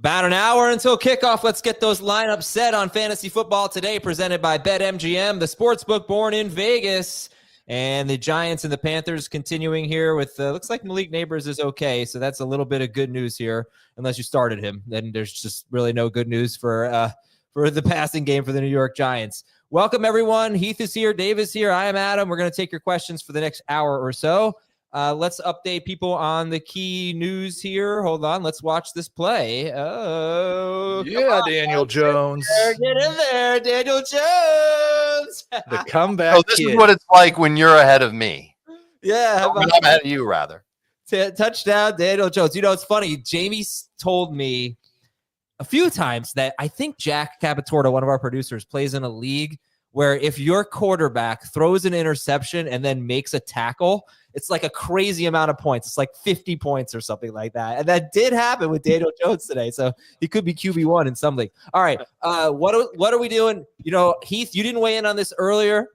About an hour until kickoff. Let's get those lineups set on Fantasy Football Today, presented by BetMGM, the sportsbook born in Vegas. And the Giants and the Panthers continuing here with, looks like Malik Neighbors is okay, so that's a little bit of good news here. Unless you started him, then there's just really no good news for the passing game for the New York Giants. Welcome, everyone. Heath is here. Dave is here. I am Adam. We're going to take your questions for the next hour or so. Let's update people on the key news here. Hold on. Let's watch this play. Oh, yeah, Daniel Jones. Get in there, Daniel Jones. The comeback. So this is what it's like when you're ahead of me. Yeah. When I'm ahead of you, rather. Touchdown, Daniel Jones. You know, it's funny. Jamie told me a few times that I think Jack Capitorta, one of our producers, plays in a league where if your quarterback throws an interception and then makes a tackle, it's like a crazy amount of points. It's like 50 points or something like that. And that did happen with Daniel Jones today. So he could be QB1 in some league. All right. What are we doing? You know, Heath, you didn't weigh in on this earlier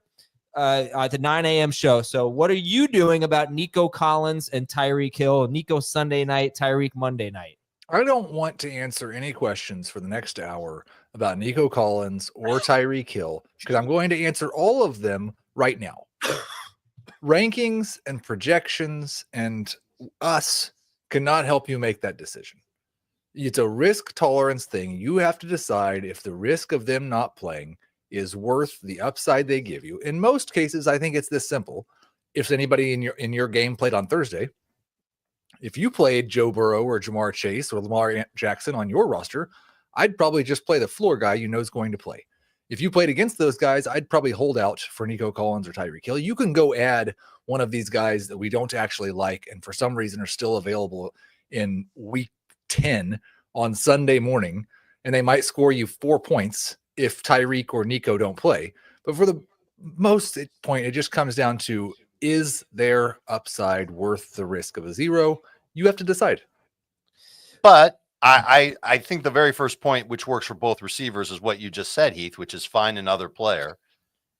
at the 9 a.m. show. So what are you doing about Nico Collins and Tyreek Hill? Nico Sunday night, Tyreek Monday night. I don't want to answer any questions for the next hour about Nico Collins or Tyreek Hill because I'm going to answer all of them right now. Rankings and projections and us cannot help you make that decision. It's a risk tolerance thing. You have to decide if the risk of them not playing is worth the upside they give you. In most cases, I think it's this simple. If anybody in your game played on Thursday, if you played Joe Burrow or Jamar Chase or Lamar Jackson on your roster, I'd probably just play the floor guy you know is going to play. If you played against those guys, I'd probably hold out for Nico Collins or Tyreek Hill. You can go add one of these guys that we don't actually like and for some reason are still available in week 10 on Sunday morning, and they might score you 4 points if Tyreek or Nico don't play. But for the most point, it just comes down to, is their upside worth the risk of a zero? You have to decide. But I think the very first point, which works for both receivers, is what you just said, Heath, which is find another player.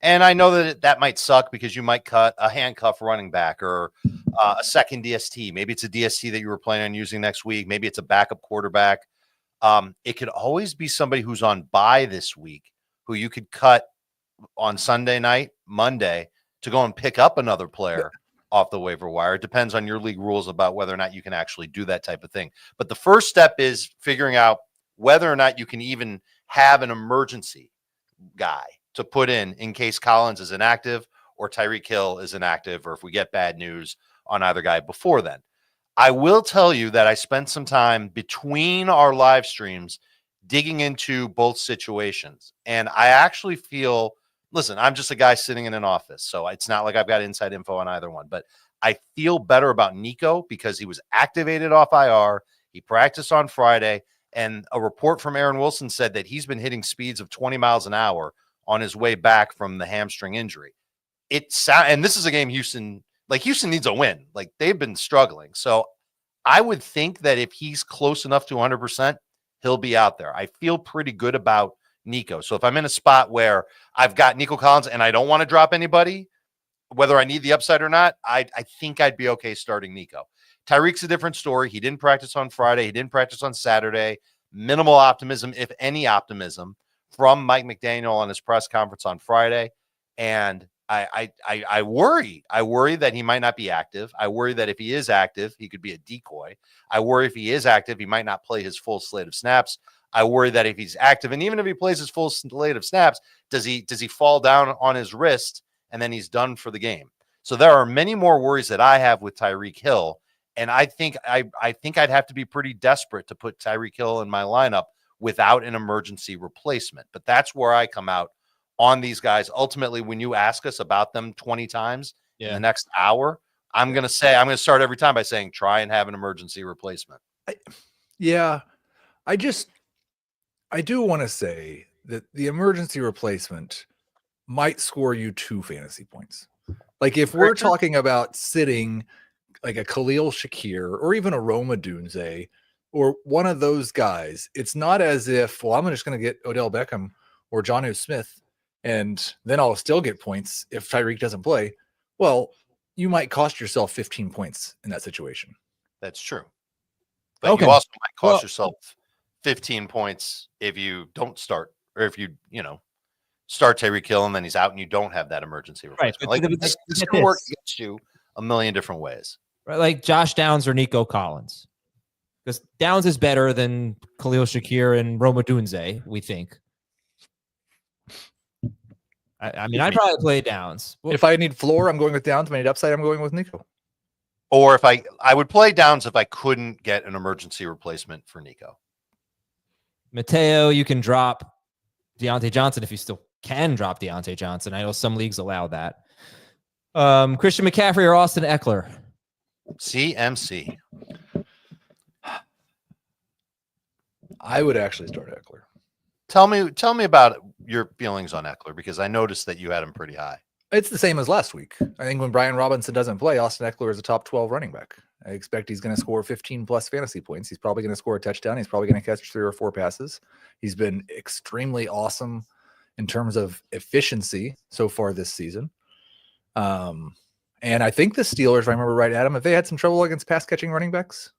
And I know that that might suck because you might cut a handcuff running back or a second DST. Maybe it's a DST that you were planning on using next week. Maybe it's a backup quarterback. It could always be somebody who's on bye this week who you could cut on Sunday night, Monday, to go and pick up another player off the waiver wire. It depends on your league rules about whether or not you can actually do that type of thing. But the first step is figuring out whether or not you can even have an emergency guy to put in case Collins is inactive or Tyreek Hill is inactive, or if we get bad news on either guy before then. I will tell you that I spent some time between our live streams digging into both situations. And I actually feel, listen, I'm just a guy sitting in an office, so it's not like I've got inside info on either one, but I feel better about Nico because he was activated off IR. He practiced on Friday, and a report from Aaron Wilson said that he's been hitting speeds of 20 miles an hour on his way back from the hamstring injury. And this is a game Houston needs a win. Like, they've been struggling. So I would think that if he's close enough to 100%, he'll be out there. I feel pretty good about Nico. So if I'm in a spot where I've got Nico Collins and I don't want to drop anybody, whether I need the upside or not, I think I'd be okay starting Nico. Tyreek's a different story. He didn't practice on Friday. He didn't practice on Saturday. Minimal optimism, if any optimism, from Mike McDaniel on his press conference on Friday. And I worry. I worry that he might not be active. I worry that if he is active, he could be a decoy. I worry if he is active, he might not play his full slate of snaps. I worry that if he's active, and even if he plays his full slate of snaps, does he fall down on his wrist and then he's done for the game? So there are many more worries that I have with Tyreek Hill, and I think I'd have to be pretty desperate to put Tyreek Hill in my lineup without an emergency replacement. But that's where I come out on these guys. Ultimately, when you ask us about them 20 times in the next hour, I'm going to start every time by saying, try and have an emergency replacement. I do want to say that the emergency replacement might score you 2 fantasy points. Like, if we're talking about sitting like a Khalil Shakir or even a Roma Dunze or one of those guys, it's not as if, well, I'm just going to get Odell Beckham or Jonnu Smith and then I'll still get points if Tyreek doesn't play. Well, you might cost yourself 15 points in that situation. That's true. But you also might cost yourself 15 points if you don't start, or if you start Tyreek Hill and then he's out and you don't have that emergency replacement. Right, Like this can work against you a million different ways. Right, like Josh Downs or Nico Collins. Because Downs is better than Khalil Shakir and Roma Dunze, we think. I mean, I'd probably play Downs. If I need floor, I'm going with Downs. If I need upside, I'm going with Nico. Or if I would play Downs if I couldn't get an emergency replacement for Nico. Mateo, you can drop Deontay Johnson if you still can drop Deontay Johnson. I know some leagues allow that. Christian McCaffrey or Austin Eckler? CMC. I would actually start Eckler. Tell me about your feelings on Eckler, because I noticed that you had him pretty high. It's the same as last week. I think when Brian Robinson doesn't play, Austin Eckler is a top 12 running back. I expect he's going to score 15 plus fantasy points. He's probably going to score a touchdown. He's probably going to catch 3 or 4 passes. He's been extremely awesome in terms of efficiency so far this season. And I think the Steelers, if I remember right, Adam, have they had some trouble against pass catching running backs?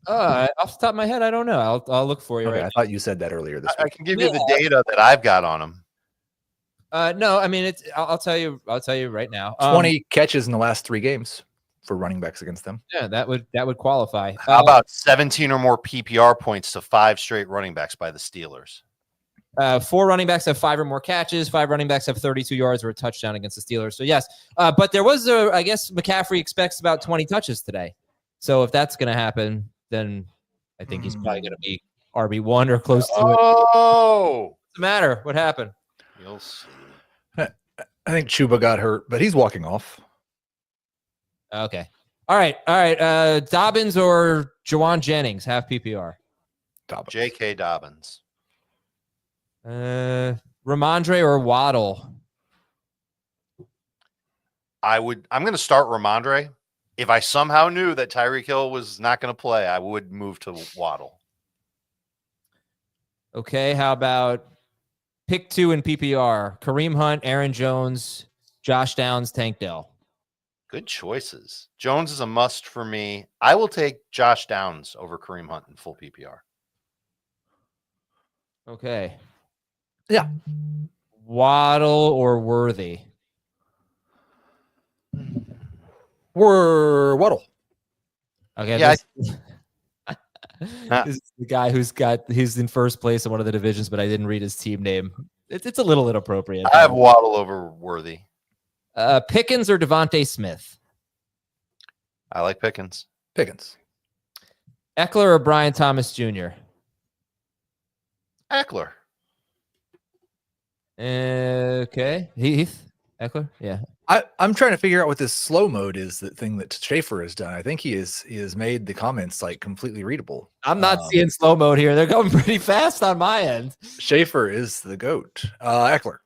Off the top of my head, I don't know. I'll look for you. Okay, right I thought you said that earlier this I week. can give you the data that I've got on him. No, I mean I'll tell you right now. 20 catches in the last 3 games for running backs against them. Yeah, that would qualify. How about 17 or more PPR points to 5 straight running backs by the Steelers? 4 running backs have 5 or more catches. 5 running backs have 32 yards or a touchdown against the Steelers. So yes, but there was I guess McCaffrey expects about 20 touches today. So if that's going to happen, then I think he's probably going to be RB1 or close to it. Oh, What's the matter? What happened? you'll see. I think Chuba got hurt, but he's walking off. Okay. All right. Dobbins or Jawan Jennings have PPR. Dobbins. J.K. Dobbins. Ramondre or Waddle? I'm going to start Ramondre. If I somehow knew that Tyreek Hill was not going to play, I would move to Waddle. Okay. How about pick 2 in PPR? Kareem Hunt, Aaron Jones, Josh Downs, Tank Dell. Good choices. Jones is a must for me. I will take Josh Downs over Kareem Hunt in full PPR. Okay. Yeah. Waddle or Worthy? We're Waddle. Okay. Yeah, This is the guy he's in first place in one of the divisions, but I didn't read his team name. It's a little inappropriate. I have Waddle over Worthy. Pickens or Devontae Smith? I like Pickens. Pickens. Eckler or Brian Thomas Jr.? Eckler. Okay. Heath? Eckler? Yeah. I'm trying to figure out what this slow mode is, the thing that Schaefer has done. I think he has made the comments like completely readable. I'm not seeing slow mode here. They're going pretty fast on my end. Schaefer is the GOAT. Eckler.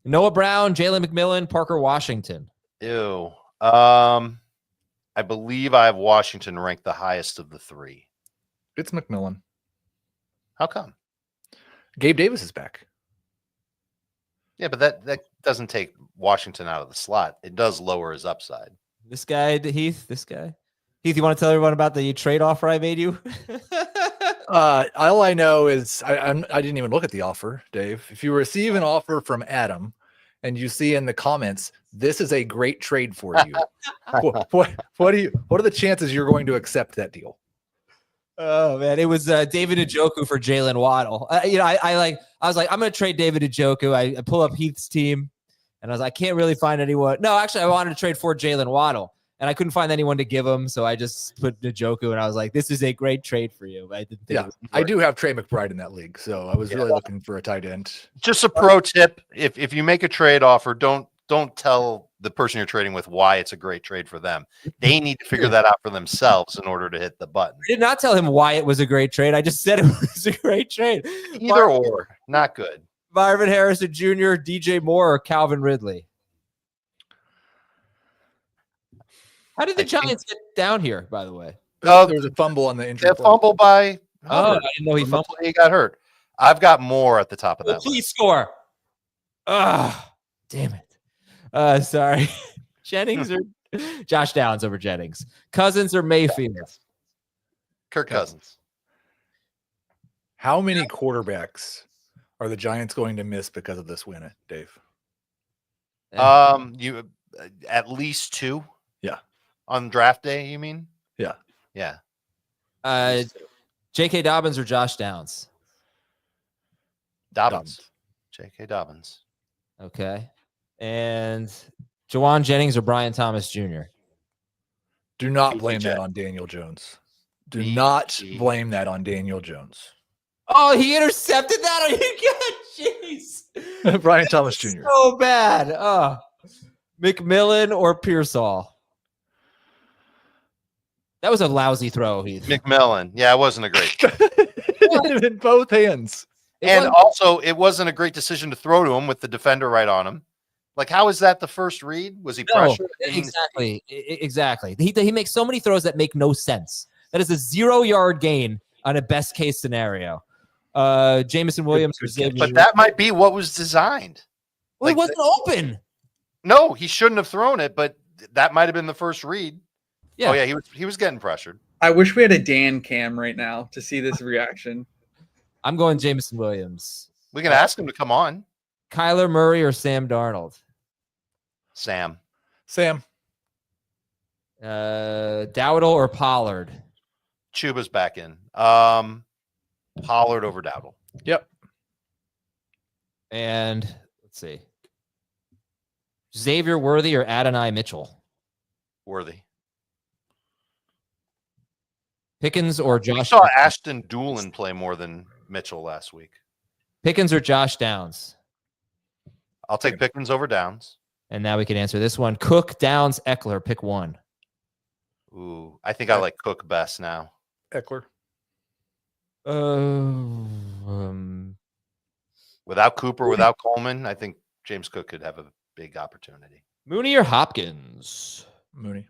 Noah Brown, Jalen McMillan, Parker Washington. Ew. I believe I have Washington ranked the highest of the 3. It's McMillan. How come? Gabe Davis is back. Yeah, but that doesn't take Washington out of the slot. It does lower his upside. This guy, Heath, Heath, you want to tell everyone about the trade offer I made you? All I know is I didn't even look at the offer, Dave. If you receive an offer from Adam and you see in the comments, this is a great trade for you. what are the chances you're going to accept that deal? Oh man, it was David Njoku for Jalen Waddle. I was like, I'm going to trade David Njoku. I pull up Heath's team, and I was like, I can't really find anyone. No, actually, I wanted to trade for Jalen Waddle, and I couldn't find anyone to give him, so I just put Njoku, and I was like, this is a great trade for you. I didn't think. Yeah, I do have Trey McBride in that league, so I was really looking for a tight end. Just a pro tip: if you make a trade offer, don't tell the person you're trading with why it's a great trade for them. They need to figure that out for themselves in order to hit the button. I did not tell him why it was a great trade. I just said it was a great trade. Either or, not good. Marvin Harrison Jr., DJ Moore, or Calvin Ridley? How did the Giants get down here, by the way? Oh, there was a fumble on the injury. A fumble by Oh, I didn't know he fumbled. He got hurt. I've got Moore at the top of that Please list. score. Damn it. Sorry. Jennings or Josh Downs over Jennings. Cousins or Mayfield? Kirk Cousins. How many quarterbacks are the Giants going to miss because of this win, Dave? You at least 2. Yeah. On draft day, you mean? Yeah. Yeah. J.K. Dobbins or Josh Downs? Dobbins. J.K. Dobbins. Okay. And Jawan Jennings or Brian Thomas Jr.? Do not blame that on Daniel Jones. Do not blame that on Daniel Jones. Oh, he intercepted that? Are you jeez. Brian Thomas Jr. So bad. McMillan or Pearsall? That was a lousy throw, Heath. McMillan. Yeah, it wasn't a great. It in both hands. Also, it wasn't a great decision to throw to him with the defender right on him. Like, how is that the first read? Was he pressured? Exactly. Exactly. He makes so many throws that make no sense. That is a 0-yard gain on a best case scenario. Jameson Williams. But that might be what was designed. Well, it wasn't open. No, he shouldn't have thrown it, but that might have been the first read. Yeah. Oh, yeah, he was getting pressured. I wish we had a Dan cam right now to see this reaction. I'm going Jameson Williams. We can ask him to come on. Kyler Murray or Sam Darnold? Sam. Dowdle or Pollard? Chuba's back in. Pollard over Dowdle. Yep. And let's see. Xavier Worthy or Adonai Mitchell? Worthy. Pickens or Josh? I saw Ashton Doolin play more than Mitchell last week. Pickens or Josh Downs? I'll take Pickens over Downs. And now we can answer this one. Cook, Downs, Eckler. Pick one. Ooh, I think I like Cook best now. Eckler. Without Cooper, without Coleman, I think James Cook could have a big opportunity. Mooney or Hopkins? Mooney.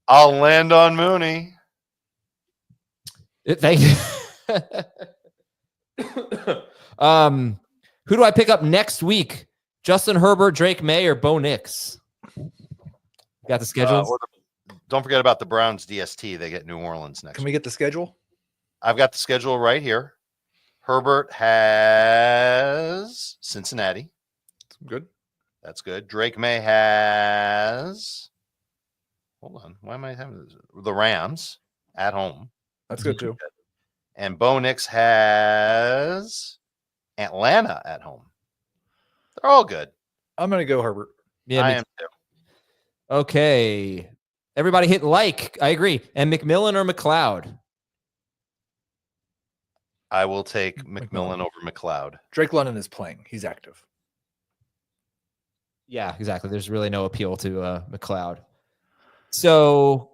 I'll land on Mooney. Thank you. Who do I pick up next week? Justin Herbert, Drake May, or Bo Nix? Got the schedule? Don't forget about the Browns DST. They get New Orleans next Can week. we get the schedule? I've got the schedule right here. Herbert has Cincinnati. Good. That's good. Drake May has. Hold on. Why am I having this? The Rams at home. That's good too. And Bo Nix has Atlanta at home. They're all good. I'm going to go Herbert. Yeah, I am too. Okay. Everybody hit like. I agree. And McMillan or McLeod? I will take McMillan over McLeod. Drake London is playing. He's active. Yeah, exactly. There's really no appeal to McLeod. So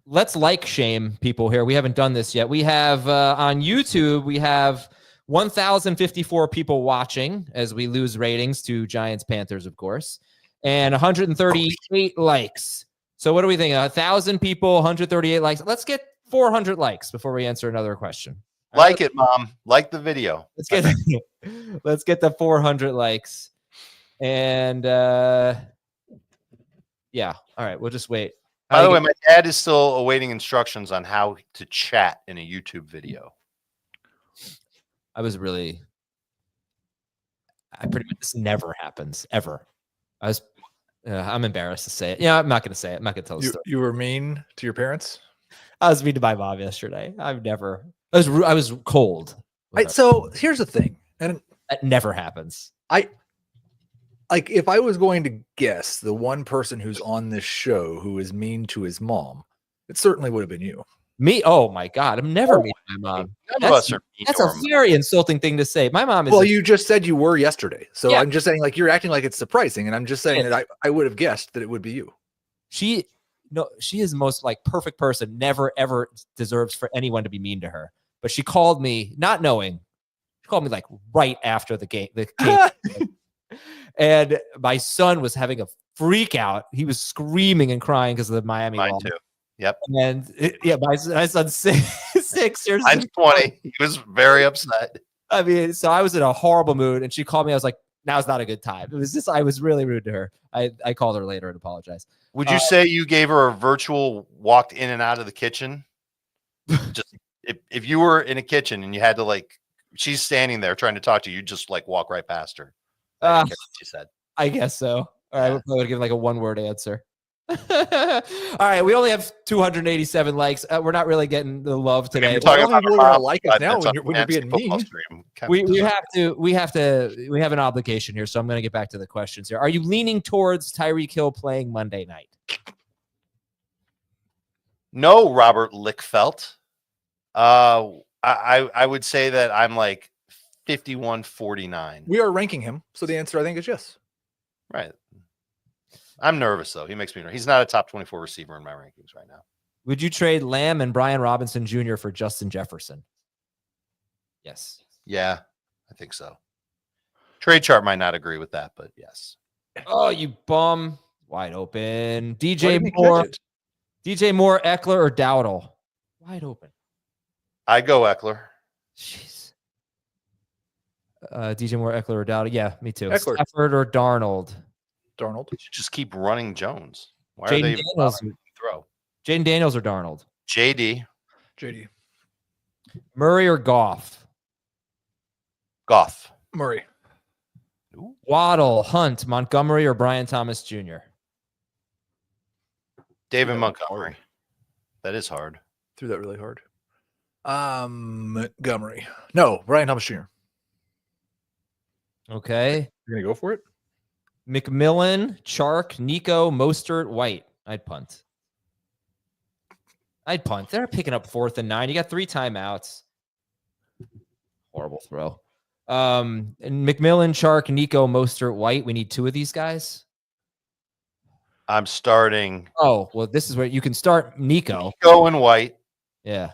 let's like shame people here. We haven't done this yet. We have on YouTube, we have 1,054 people watching as we lose ratings to Giants Panthers, of course, and 138 likes. So what do we think? 1,000 people, 138 likes. Let's get 400 likes before we answer another question. Like it, Mom. Like the video. Let's get the 400 likes. And yeah. All right. We'll just wait. By the way, my dad is still awaiting instructions on how to chat in a YouTube video. This never happens ever. I'm embarrassed to say it. Yeah, I'm not going to say it. I'm not going to tell the story. You were mean to your parents? I was mean to my mom yesterday. I was cold. So here's the thing. And that never happens. If I was going to guess the one person who's on this show who is mean to his mom, it certainly would have been you. Me? Oh my God. I'm never mean to my mom. That's a very insulting thing to say. My mom is. Well, you just said you were yesterday. So yeah. I'm just saying, like, you're acting like it's surprising. And I'm just saying that I would have guessed that it would be you. She is the most like perfect person. Never, ever deserves for anyone to be mean to her. But she called me not knowing. She called me like right after the game. And my son was having a freak out. He was screaming and crying because of the Miami Mine loss. too. Yep. And my son's 6 years. I'm 20. He was very upset. I mean, so I was in a horrible mood, and she called me. I was like, "Now's not a good time." It was just I was really rude to her. I called her later and apologized. Would you say you gave her a virtual walked in and out of the kitchen? Just if you were in a kitchen and you had to like she's standing there trying to talk to you. Just like walk right past her. I didn't care what she said. I guess so. All right, we'll give like a one-word answer. All right, we only have 287 likes. We're not really getting the love today. You're talking about people are gonna like us now when you're being mean. We have an obligation here, so I'm going to get back to the questions here. Are you leaning towards Tyreek Hill playing Monday night? No, Robert Lickfelt. I would say that I'm like 51-49. We are ranking him, so the answer I think is yes. Right. I'm nervous though. He makes me nervous. He's not a top 24 receiver in my rankings right now. Would you trade Lamb and Brian Robinson Jr. for Justin Jefferson? Yes. Yeah, I think so. Trade chart might not agree with that, but yes. Oh, you bum. Wide open. DJ Moore, Eckler, or Dowdle? Wide open. I go Eckler. Jeez. DJ Moore, Eckler, or Dowdle? Yeah, me too. Eckler. Stafford or Darnold? Darnold. You should just keep running Jones. Why Jaden are they even Daniels. throw? Jaden Daniels or Darnold? JD. Murray or Goff? Goff. Murray. Ooh. Waddle, Hunt, Montgomery, or Brian Thomas Jr.? David Montgomery. That is hard. Threw that really hard. Montgomery. No, Brian Thomas Jr. Okay. You're gonna go for it? McMillan, Chark, Nico, Mostert, White. I'd punt. They're picking up 4th and 9. You got 3 timeouts. Horrible throw. And McMillan, Chark, Nico, Mostert, White. We need 2 of these guys. I'm starting. Oh, well, this is where you can start Nico. Nico and White. Yeah.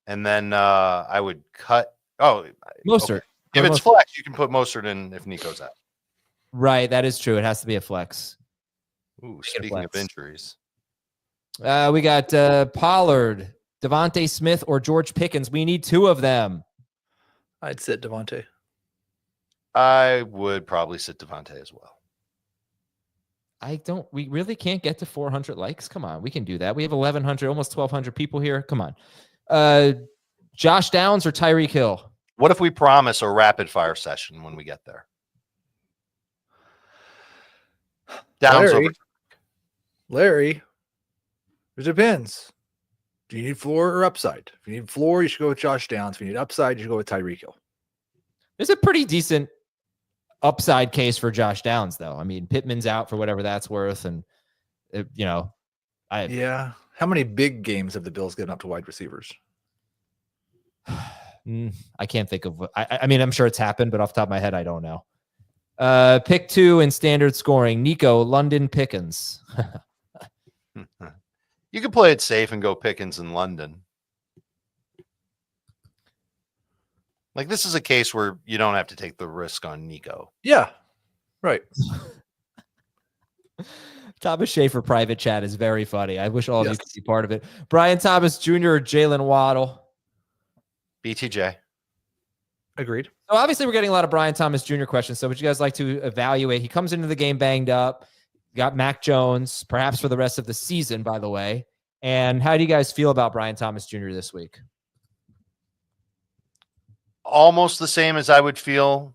And then I would cut. Oh, Mostert. Okay. If it's flex, you can put Mostert in if Nico's out. Right. That is true. It has to be a flex. Ooh, speaking of injuries. We got Pollard, Devontae Smith, or George Pickens. We need 2 of them. I'd sit Devontae. I would probably sit Devontae as well. We really can't get to 400 likes. Come on. We can do that. We have 1,100, almost 1,200 people here. Come on. Josh Downs or Tyreek Hill? What if we promise a rapid fire session when we get there? Downs over. Larry, it depends. Do you need floor or upside? If you need floor, you should go with Josh Downs. If you need upside, you should go with Tyreek Hill. There's a pretty decent upside case for Josh Downs, though. I mean, Pittman's out for whatever that's worth. And, yeah. How many big games have the Bills given up to wide receivers? I can't think of. I mean, I'm sure it's happened, but off the top of my head, I don't know. Pick 2 in standard scoring. Nico, London, Pickens. You can play it safe and go Pickens in London. Like, this is a case where you don't have to take the risk on Nico. Yeah, right. Thomas Schaefer private chat is very funny. I wish all of you could be part of it. Brian Thomas Jr. or Jalen Waddle? BTJ. Agreed. So obviously we're getting a lot of Brian Thomas Jr. questions. So would you guys like to evaluate? He comes into the game banged up. Got Mac Jones, perhaps for the rest of the season, by the way. And how do you guys feel about Brian Thomas Jr. this week? Almost the same as I would feel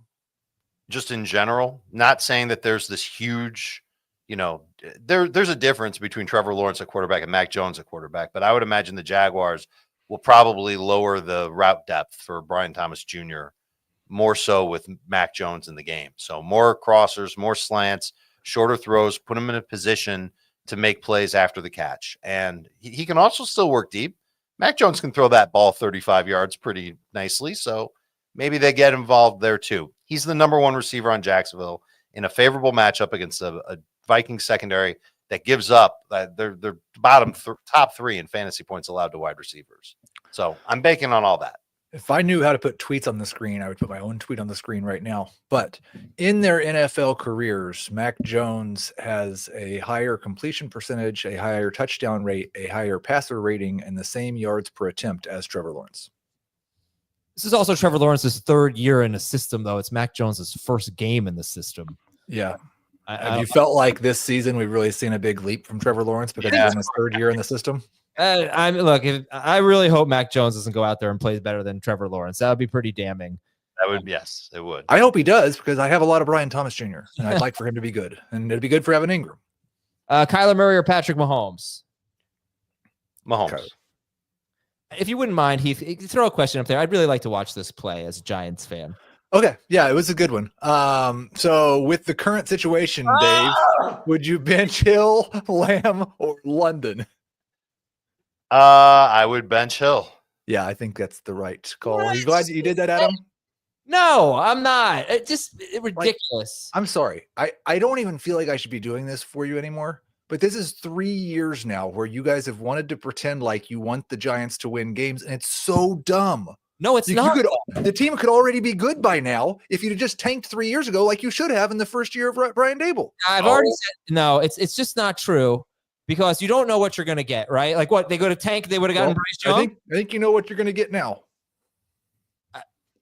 just in general. Not saying that there's this huge, there's a difference between Trevor Lawrence at quarterback and Mac Jones at quarterback. But I would imagine the Jaguars will probably lower the route depth for Brian Thomas Jr. more so with Mac Jones in the game. So more crossers, more slants, shorter throws, put him in a position to make plays after the catch. And he can also still work deep. Mac Jones can throw that ball 35 yards pretty nicely. So maybe they get involved there too. He's the number 1 receiver on Jacksonville in a favorable matchup against a Viking secondary that gives up. They're top 3 in fantasy points allowed to wide receivers. So I'm banking on all that. If I knew how to put tweets on the screen, I would put my own tweet on the screen right now. But in their NFL careers, Mac Jones has a higher completion percentage, a higher touchdown rate, a higher passer rating, and the same yards per attempt as Trevor Lawrence. This is also Trevor Lawrence's 3rd year in a system, though. It's Mac Jones's 1st game in the system. Yeah. Have you felt like this season we've really seen a big leap from Trevor Lawrence because he's in his 3rd year in the system? I really hope Mac Jones doesn't go out there and plays better than Trevor Lawrence. That would be pretty damning. That would, yes, it would. I hope he does because I have a lot of Brian Thomas Jr. and I'd like for him to be good, and it'd be good for Evan Ingram. Kyler Murray or Patrick Mahomes? Mahomes. Okay. If you wouldn't mind, Heath, throw a question up there. I'd really like to watch this play as a Giants fan. Okay, yeah, it was a good one. So with the current situation, Dave, would you bench Hill, Lamb, or London? I would bench Hill. Yeah, I think that's the right call. What? Are you glad you did that, Adam? No, I'm not. It's ridiculous. I'm sorry. I don't even feel like I should be doing this for you anymore. But this is 3 years now where you guys have wanted to pretend like you want the Giants to win games, and it's so dumb. No, it's not. The team could already be good by now if you'd have just tanked 3 years ago like you should have in the first year of Brian Dable. I've already said no. It's just not true because you don't know what you're going to get, right? Like what they go to tank, they would have gotten Bryce Young. I think you know what you're going to get now.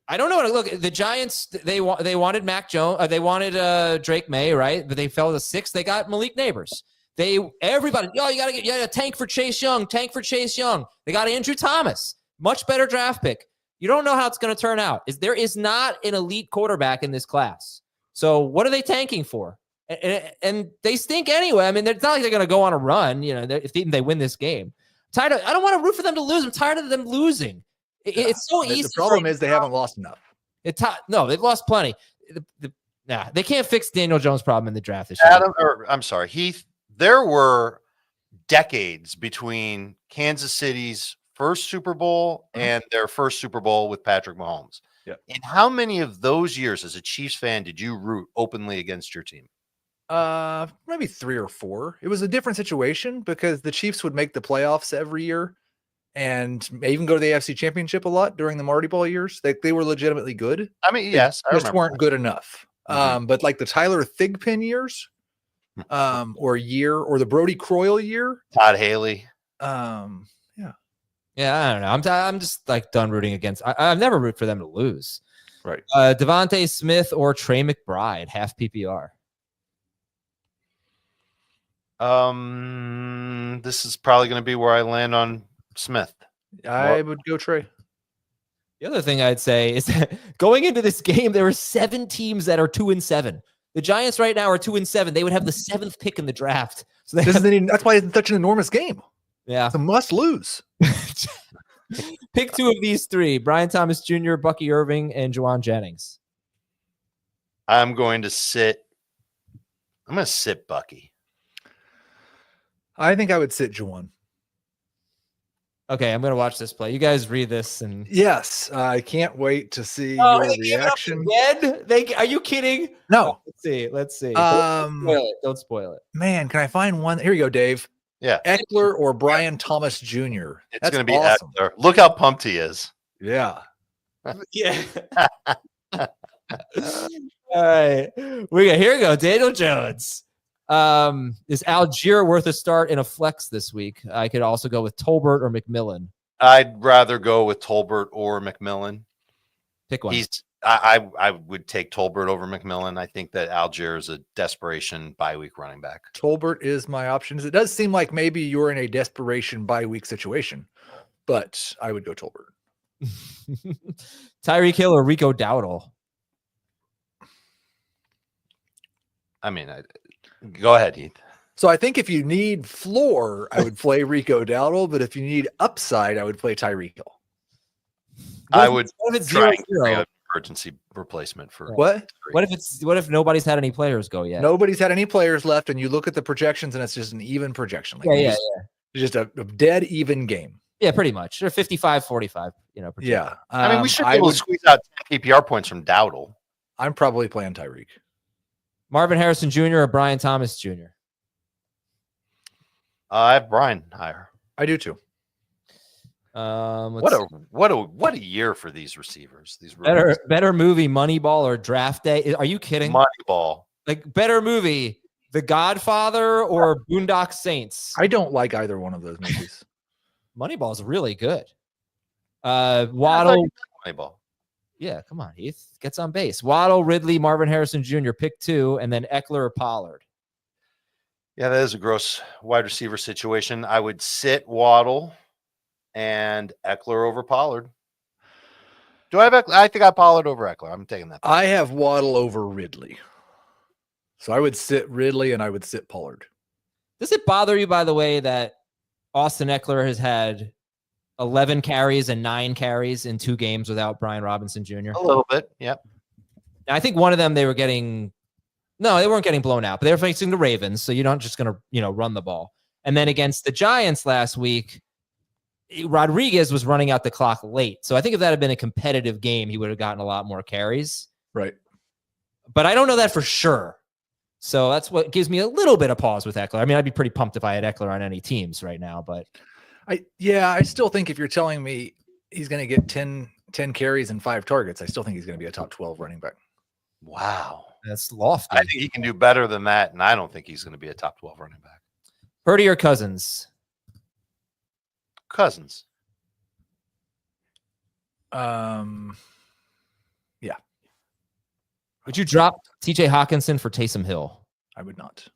I don't know. Look, the Giants they wanted Mac Jones. They wanted Drake May, right? But they fell to 6. They got Malik Neighbors. Everybody, you got a tank for Chase Young. They got Andrew Thomas, much better draft pick. You don't know how it's going to turn out. There is not an elite quarterback in this class. So what are they tanking for? And they stink anyway. I mean, it's not like they're going to go on a run. You know, if they win this game. I don't want to root for them to lose. I'm tired of them losing. It's so easy. The problem is they haven't lost enough. No, they've lost plenty. They can't fix Daniel Jones' problem in the draft this year. I'm sorry, Heath. There were decades between Kansas City's first Super Bowl and their first Super Bowl with Patrick Mahomes. Yep. In how many of those years as a Chiefs fan did you root openly against your team? Maybe 3 or 4. It was a different situation because the Chiefs would make the playoffs every year and even go to the AFC Championship a lot during the Marty Ball years. They were legitimately good. I mean, yes, they just weren't good enough. But like the Tyler Thigpen years, or the Brody Croyle year, Todd Haley. Yeah, I don't know. I'm just like done rooting against. I've never root for them to lose. Right. Devontae Smith or Trey McBride, half PPR. This is probably going to be where I land on Smith. I would go Trey. The other thing I'd say is that going into this game, there were 7 teams that are 2-7. The Giants right now are 2-7. They would have the 7th pick in the draft. So that's why it's such an enormous game. Yeah, it's a must lose. Pick 2 of these 3: Brian Thomas Jr., Bucky Irving, and Juwan Jennings. I'm going to sit Bucky. I think I would sit Juwan. Okay, I'm going to watch this play. You guys read this. And yes, I can't wait to see your reaction. Are you kidding? No. Let's see. Don't spoil it. Man, can I find one? Here you go, Dave. Yeah. Eckler or Brian Thomas Jr. It's going to be awesome. Eckler. Look how pumped he is. Yeah. Yeah. All right. Here we go. Daniel Jones. Is Algier worth a start in a flex this week? I could also go with Tolbert or McMillan. I'd rather go with Tolbert or McMillan. Pick one. I would take Tolbert over McMillan. I think that Algier is a desperation bye-week running back. Tolbert is my option. It does seem like maybe you're in a desperation bye-week situation, but I would go Tolbert. Tyreek Hill or Rico Dowdle? I mean, go ahead, Heath. So I think if you need floor, I would play Rico Dowdle, but if you need upside, I would play Tyreek Hill. I would try an emergency replacement for what? What if nobody's had any players go yet? Nobody's had any players left, and you look at the projections, and it's just an even projection. It's just a dead even game. Yeah, pretty much. Or 55-45. Yeah. I mean, we should be able to squeeze out 10 PPR points from Dowdle. I'm probably playing Tyreek. Marvin Harrison Jr. or Brian Thomas Jr.? I have Brian higher. I do too. What a year for these receivers. These better movie, Moneyball or Draft Day? Are you kidding? Moneyball. Like better movie, The Godfather or Boondock Saints? I don't like either one of those movies. Moneyball is really good. Waddle. Moneyball. Yeah, come on, Heath. Gets on base. Waddle, Ridley, Marvin Harrison Jr., pick 2, and then Eckler or Pollard. Yeah, that is a gross wide receiver situation. I would sit Waddle and Eckler over Pollard. Do I have Eckler? I think I have Pollard over Eckler. I'm taking that. I have Waddle over Ridley. So I would sit Ridley and I would sit Pollard. Does it bother you, by the way, that Austin Eckler has had 11 carries and 9 carries in 2 games without Brian Robinson Jr.? A little bit, yep. I think one of them they weren't getting blown out, but they were facing the Ravens, so you're not just going to, run the ball. And then against the Giants last week, Rodriguez was running out the clock late. So I think if that had been a competitive game, he would have gotten a lot more carries. Right. But I don't know that for sure. So that's what gives me a little bit of pause with Eckler. I mean, I'd be pretty pumped if I had Eckler on any teams right now, but I still think if you're telling me he's going to get 10 carries and 5 targets, I still think he's going to be a top 12 running back. Wow. That's lofty. I think he can do better than that, and I don't think he's going to be a top 12 running back. Purdy or Cousins? Cousins. Yeah. Would you drop TJ Hawkinson for Taysom Hill? I would not.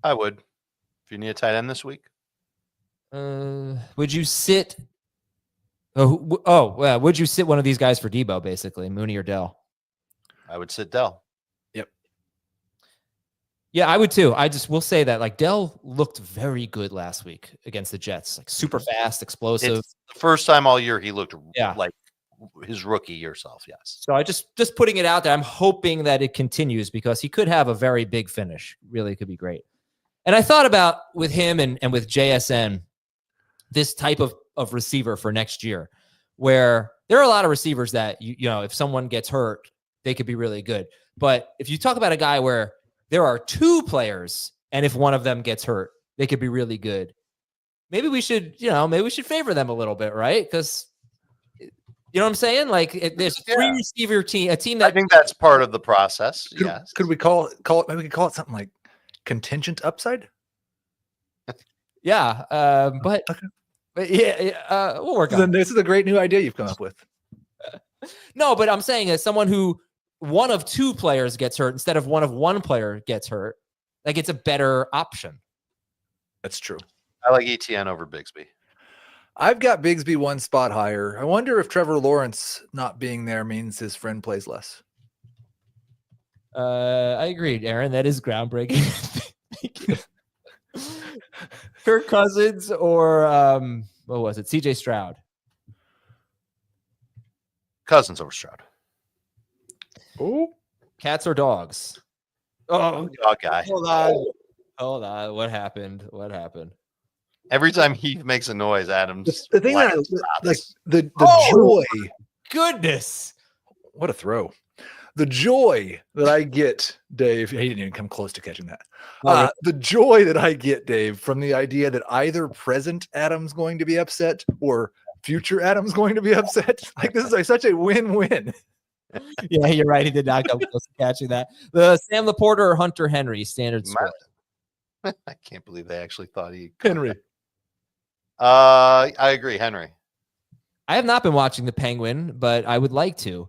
I would. If you need a tight end this week. Would you sit? Would you sit one of these guys for Debo, basically, Mooney or Dell? I would sit Dell. Yep. Yeah, I would too. I just will say that like Dell looked very good last week against the Jets, like super fast, explosive. It's the first time all year he looked Yeah. like his rookie year self. Yes. So I just putting it out there. I'm hoping that it continues because he could have a very big finish. Really could be great. And I thought about with him and with JSN, this type of receiver for next year, where there are a lot of receivers that, if someone gets hurt, they could be really good. But if you talk about a guy where there are 2 players and if one of them gets hurt, they could be really good. Maybe we should, favor them a little bit, right? Because you know what I'm saying? Like there's 3 receiver team, a team that I think that's part of the process. Yes. Could we call it? Maybe we could call it something like contingent upside. Yeah. But we'll work on it. Then this is a great new idea you've come up with. No, but I'm saying as someone who one of 2 players gets hurt instead of one player gets hurt, like it's a better option. That's true. I like ETN over Bigsby. I've got Bigsby 1 spot higher. I wonder if Trevor Lawrence not being there means his friend plays less. I agreed, Aaron. That is groundbreaking. Thank you. Kirk Cousins or what was it? CJ Stroud. Cousins over Stroud. Oh, Cats or dogs? Dog guy. Hold on. What happened? Every time Heath makes a noise, Adam's the thing that like the Oh! joy. Goodness. What a throw. The joy that I get, Dave, he didn't even come close to catching that. The joy that I get, Dave, from the idea that either present Adam's going to be upset or future Adam's going to be upset. Like this is like such a win-win. Yeah, you're right. He did not come close to catching that. The Sam Laporta or Hunter Henry standard split. I can't believe they actually thought he Henry. I agree, Henry. I have not been watching the Penguin, but I would like to.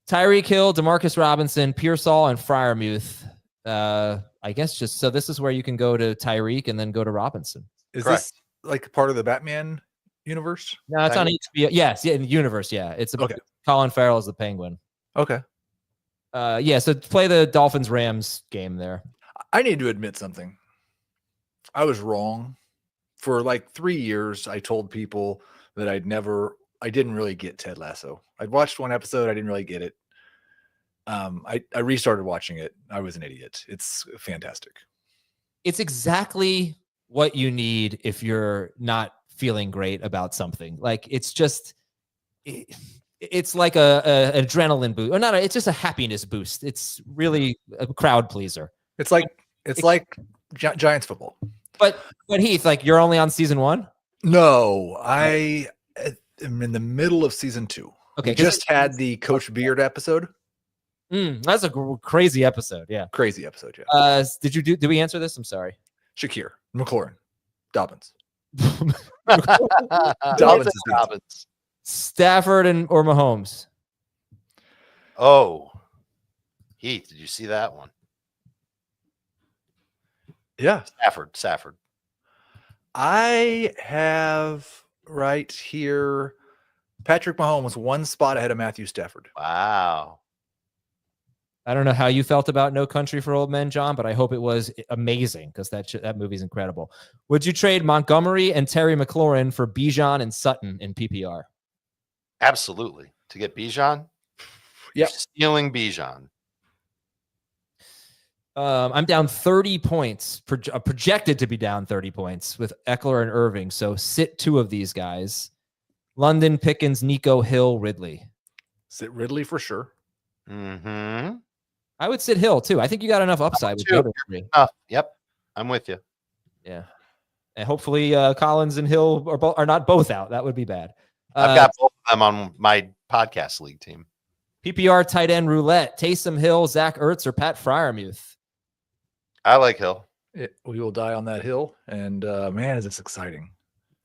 Tyreek Hill, Demarcus Robinson, Pearsall, and Freiermuth. I guess just so this is where you can go to Tyreek and then go to Robinson. Is Correct. this like part of the Batman universe? No, it's on HBO. Yes, in the universe. Yeah, it's about Colin Farrell as the Penguin. Okay. So play the Dolphins-Rams game there. I need to admit something. I was wrong. For like 3 years, I told people that I didn't really get Ted Lasso. I'd watched 1 episode. I didn't really get it. I restarted watching it. I was an idiot. It's fantastic. It's exactly what you need if you're not feeling great about something. Like it's just, it's like a adrenaline boost, or not. It's just a happiness boost. It's really a crowd pleaser. It's like Giants football. But Heath, like you're only on season 1? No, I am in the middle of season 2. Okay, We just had the Coach Beard episode. That's a crazy episode. Yeah, Crazy episode. Yeah. Did we answer this? I'm sorry. Shakir, McLaurin, Dobbins. Dobbins. Stafford or Mahomes? Oh, Heath, did you see that one? Yeah. Stafford. I have right here Patrick Mahomes one spot ahead of Matthew Stafford. Wow. I don't know how you felt about No Country for Old Men, John, but I hope it was amazing because that movie's incredible. Would you trade Montgomery and Terry McLaurin for Bijan and Sutton in PPR? Absolutely. To get Bijan? You're stealing Bijan. I'm down 30 points, projected to be down 30 points with Eckler and Irving. So sit 2 of these guys. London, Pickens, Nico, Hill, Ridley. Sit Ridley for sure. Mm-hmm. I would sit Hill too. I think you got enough upside with the other 3. Yep. I'm with you. Yeah. And hopefully Collins and Hill are not both out. That would be bad. I've got both of them on my podcast league team. PPR tight end roulette. Taysom Hill, Zach Ertz, or Pat Freiermuth. I like Hill. We will die on that hill. And man, is this exciting.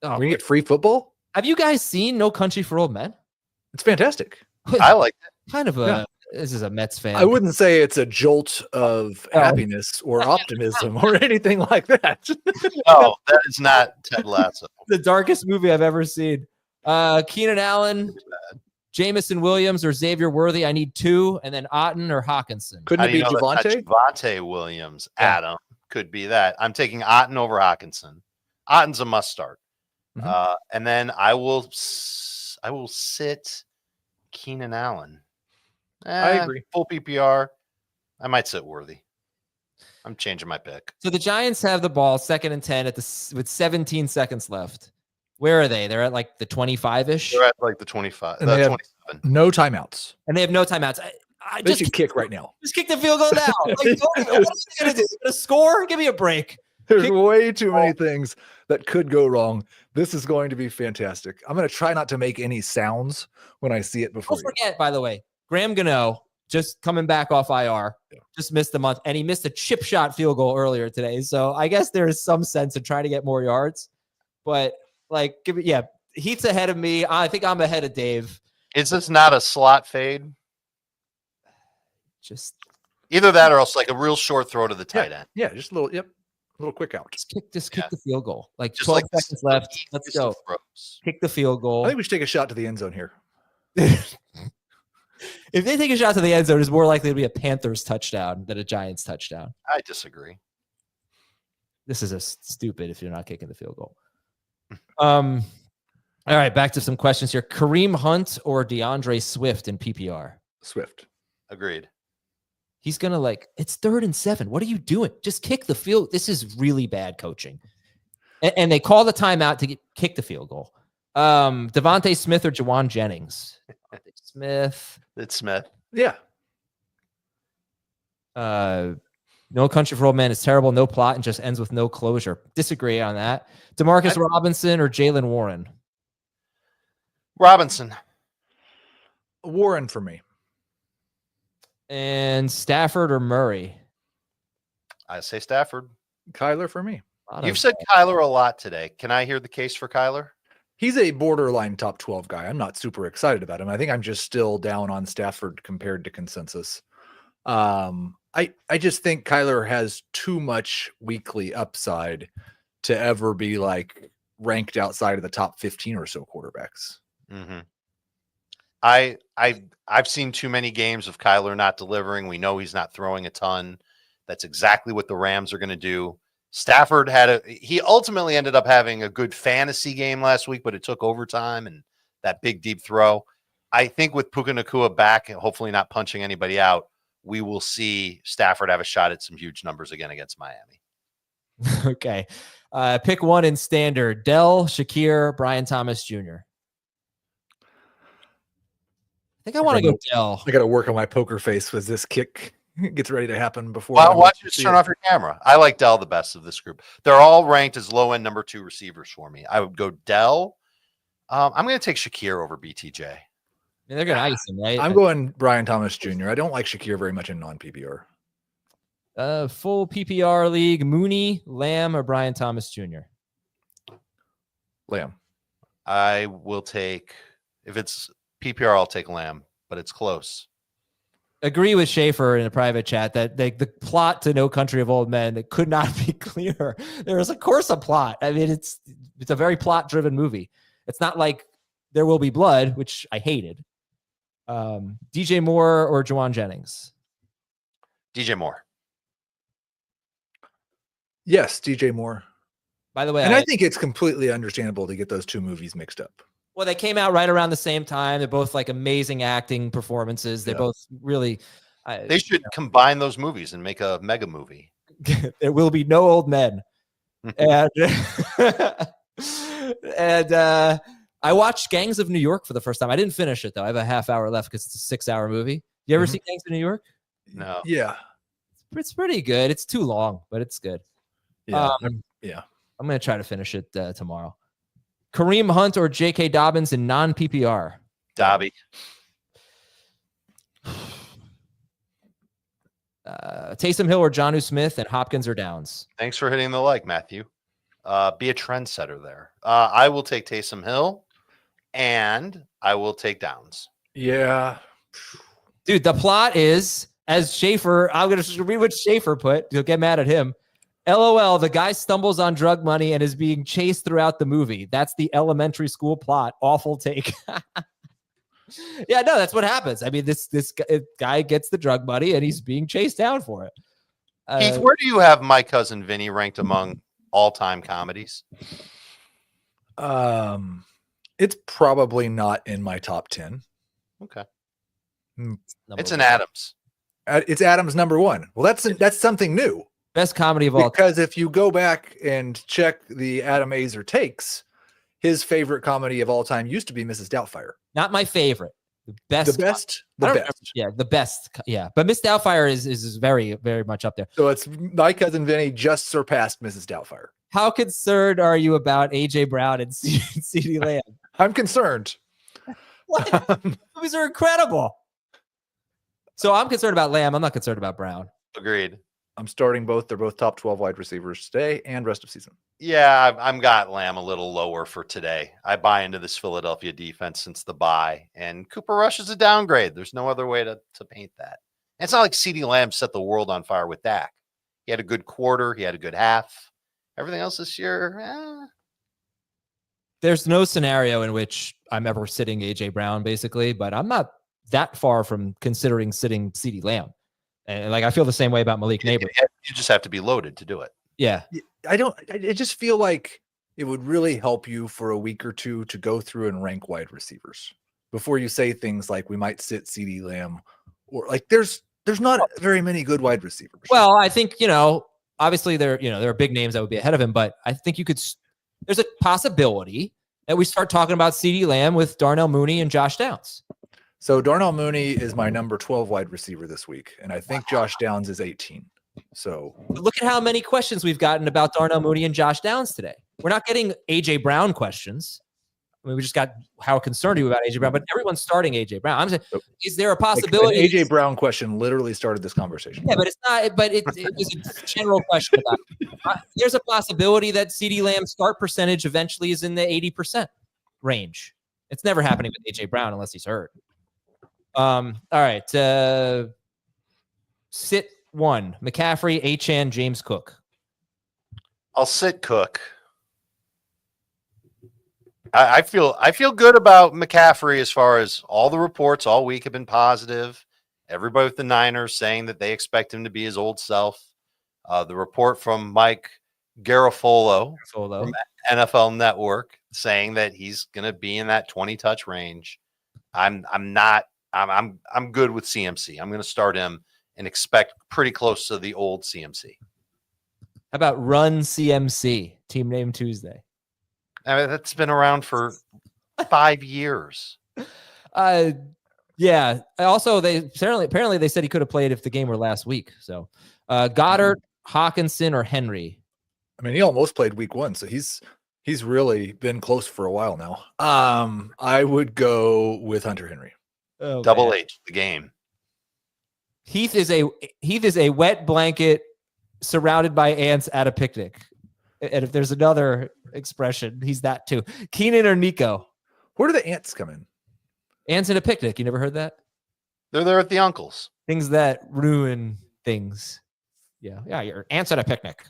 Oh, we get free football. Have you guys seen No Country for Old Men? It's fantastic. I like it. Kind of a this is a Mets fan. I wouldn't say it's a jolt of happiness or optimism or anything like that. No, that is not Ted Lasso. The darkest movie I've ever seen. Keenan Allen, Jamison Williams, or Xavier Worthy. I need 2, and then Otten or Hawkinson. Couldn't it be Javonte? Javonte Williams, Adam could be that. I'm taking Otten over Hawkinson. Otten's a must start. Mhm. And then I will sit Keenan Allen. I agree. Full PPR. I might sit Worthy. I'm changing my pick. So the Giants have the ball, 2nd and 10 with 17 seconds left. Where are they? They're at like the 25-ish. They're at like the 25. And they have 27. no timeouts. And they have no timeouts. They should kick right now. Just kick the field goal now. Like, what are you going to do? Going to score? Give me a break. There's way too many things that could go wrong. This is going to be fantastic. I'm going to try not to make any sounds when I see it before. Don't forget, by the way, Graham Gano just coming back off IR, just missed a month, and he missed a chip shot field goal earlier today. So I guess there is some sense of trying to get more yards, but like, Heath's ahead of me. I think I'm ahead of Dave. Is this not a slot fade? Just either that or else like a real short throw to the tight end. Yeah, just a little. Yep. A little quick out. Just kick the field goal. Like just 12 like seconds left. Let's go. Kick the field goal. I think we should take a shot to the end zone here. If they take a shot to the end zone, it's more likely to be a Panthers touchdown than a Giants touchdown. I disagree. This is stupid if you're not kicking the field goal. All right, back to some questions here. Kareem Hunt or DeAndre Swift in PPR? Swift. Agreed. He's going to it's 3rd and 7. What are you doing? Just kick the field. This is really bad coaching. And they call the timeout to kick the field goal. Devontae Smith or Jawan Jennings? Smith. It's Smith. Yeah. No Country for Old Men is terrible. No plot and just ends with no closure. Disagree on that. DeMarcus Robinson or Jalen Warren? Robinson. Warren for me. And Stafford or Murray? I say Stafford. Kyler for me. You've said Kyler a lot today. Can I hear the case for Kyler? He's a borderline top 12 guy. I'm not super excited about him. I think I'm just still down on Stafford compared to consensus. I just think Kyler has too much weekly upside to ever be ranked outside of the top 15 or so quarterbacks. Mm-hmm. I've seen too many games of Kyler not delivering. We know he's not throwing a ton. That's exactly what the Rams are going to do. Stafford he ultimately ended up having a good fantasy game last week, but it took overtime and that big deep throw. I think with Puka Nacua back and hopefully not punching anybody out, we will see Stafford have a shot at some huge numbers again against Miami. Okay. Pick one in standard. Dell, Shakir, Brian Thomas Jr. I think I want to go Dell. I got to work on my poker face as this kick gets ready to happen before. Well, why don't you just turn off your camera? I like Dell the best of this group. They're all ranked as low-end number 2 receivers for me. I would go Dell. I'm going to take Shakir over BTJ. I mean, they're going to ice him, right? I'm going Brian Thomas Jr. I don't like Shakir very much in non-PPR. Full PPR league, Mooney, Lamb, or Brian Thomas Jr.? Lamb. I will take, if it's PPR, I'll take Lamb, but it's close. agree with Schaefer in a private chat that the plot to No Country of Old Men, it could not be clearer. There is, of course, a plot. I mean, it's a very plot-driven movie. It's not like There Will Be Blood, which I hated. DJ Moore or Juwan Jennings? DJ Moore. Yes, DJ Moore. By the way, And I think it's completely understandable to get those two movies mixed up. well, they came out right around the same time. They're both like amazing acting performances. They're both really. They should combine those movies and make a mega movie. There will be no old men. And I watched Gangs of New York for the first time. I didn't finish it though. I have a half hour left because it's a 6-hour movie. You ever see Gangs of New York? No. Yeah. It's pretty good. It's too long, but it's good. Yeah. I'm going to try to finish it tomorrow. Kareem Hunt or J.K. Dobbins in non-PPR? Dobby. Taysom Hill or Jonnu Smith and Hopkins or Downs? Thanks for hitting the like, Matthew. Be a trendsetter there. I will take Taysom Hill, and I will take Downs. Yeah. Dude, the plot is, as Schaefer, I'm going to read what Schaefer put. You'll get mad at him. LOL, the guy stumbles on drug money and is being chased throughout the movie. That's the elementary school plot. Awful take. Yeah, no, that's what happens. I mean, this guy gets the drug money and he's being chased down for it. Keith, where do you have My Cousin Vinny ranked among all-time comedies? It's probably not in my top 10. Okay. Number It's an one. Adams. It's Adam's number one. Well, that's something new. Best comedy of all time. Because if you go back and check the Adam Azer takes, his favorite comedy of all time used to be Mrs. Doubtfire. Not my favorite. The best. The best? I The don't best. remember. Yeah, the best. Yeah, but Miss Doubtfire is very, very much up there. So it's My Cousin Vinny just surpassed Mrs. Doubtfire. How concerned are you about AJ Brown and CeeDee Lamb? I'm concerned. What? Movies are incredible. So I'm concerned about Lamb. I'm not concerned about Brown. Agreed. I'm starting both. They're both top 12 wide receivers today and rest of season. Yeah, I'm got Lamb a little lower for today. I buy into this Philadelphia defense since the bye, and Cooper Rush is a downgrade. There's no other way to paint that. And it's not like CeeDee Lamb set the world on fire with Dak. He had a good quarter. He had a good half. Everything else this year, There's no scenario in which I'm ever sitting AJ Brown, basically, but I'm not that far from considering sitting CeeDee Lamb. And like I feel the same way about Malik Neighbors. You just have to be loaded to do it. Yeah. I just feel like it would really help you for a week or two to go through and rank wide receivers before you say things like we might sit CeeDee Lamb, or like there's not very many good wide receivers. Well, I think, obviously there are big names that would be ahead of him, but I think there's a possibility that we start talking about CeeDee Lamb with Darnell Mooney and Josh Downs. So Darnell Mooney is my number 12 wide receiver this week, and I think Josh Downs is 18. So But look at how many questions we've gotten about Darnell Mooney and Josh Downs today. We're not getting AJ Brown questions. I mean, we just got how concerned are you about AJ Brown, but everyone's starting AJ Brown. I'm saying, is there a possibility? Like an AJ Brown question literally started this conversation. Yeah, but it's not. But it was a general question about it. There's a possibility that CeeDee Lamb's start percentage eventually is in the 80% range. It's never happening with AJ Brown unless he's hurt. All right. Sit one. McCaffrey, Achane, James Cook. I'll sit Cook. I feel good about McCaffrey as far as all the reports all week have been positive. Everybody with the Niners saying that they expect him to be his old self. The report from Mike Garafolo from NFL Network saying that he's going to be in that 20-touch range. I'm good with CMC. I'm going to start him and expect pretty close to the old CMC. How about Run CMC? Team name Tuesday. I mean, that's been around for 5 years. Yeah. Also, apparently they said he could have played if the game were last week. So Goddard, Hawkinson, or Henry. I mean, he almost played week one, so he's really been close for a while now. I would go with Hunter Henry. Oh, Double man. H, the game. Heath is a wet blanket surrounded by ants at a picnic. And if there's another expression, he's that too. Keenan or Nico? Where do the ants come in? Ants at a picnic. You never heard that? They're there at the uncle's. Things that ruin things. Yeah, your aunt's at a picnic.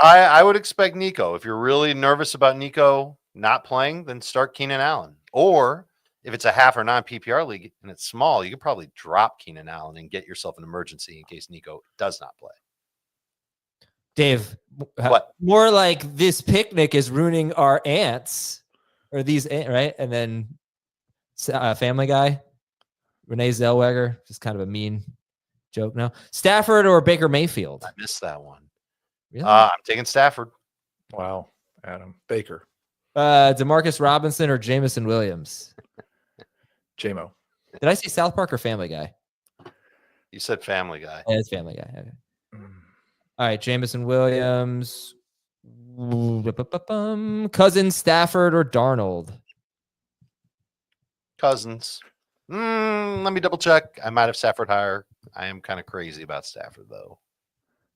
I would expect Nico. If you're really nervous about Nico not playing, then start Keenan Allen. Or if it's a half or non-PPR league and it's small, you could probably drop Keenan Allen and get yourself an emergency in case Nico does not play. Dave, What? More like this picnic is ruining our aunts, or these, right? And then Family Guy, Renee Zellweger, just kind of a mean joke now. Stafford or Baker Mayfield? I missed that one. Really? I'm taking Stafford. Wow, Adam Baker, DeMarcus Robinson or Jamison Williams? JMO. Did I say South Park or Family Guy? You said Family Guy. Yeah, it's Family Guy. Okay. All right, Jamison Williams. Cousins, Stafford, or Darnold? Cousins. Let me double check. I might have Stafford higher. I am kind of crazy about Stafford, though.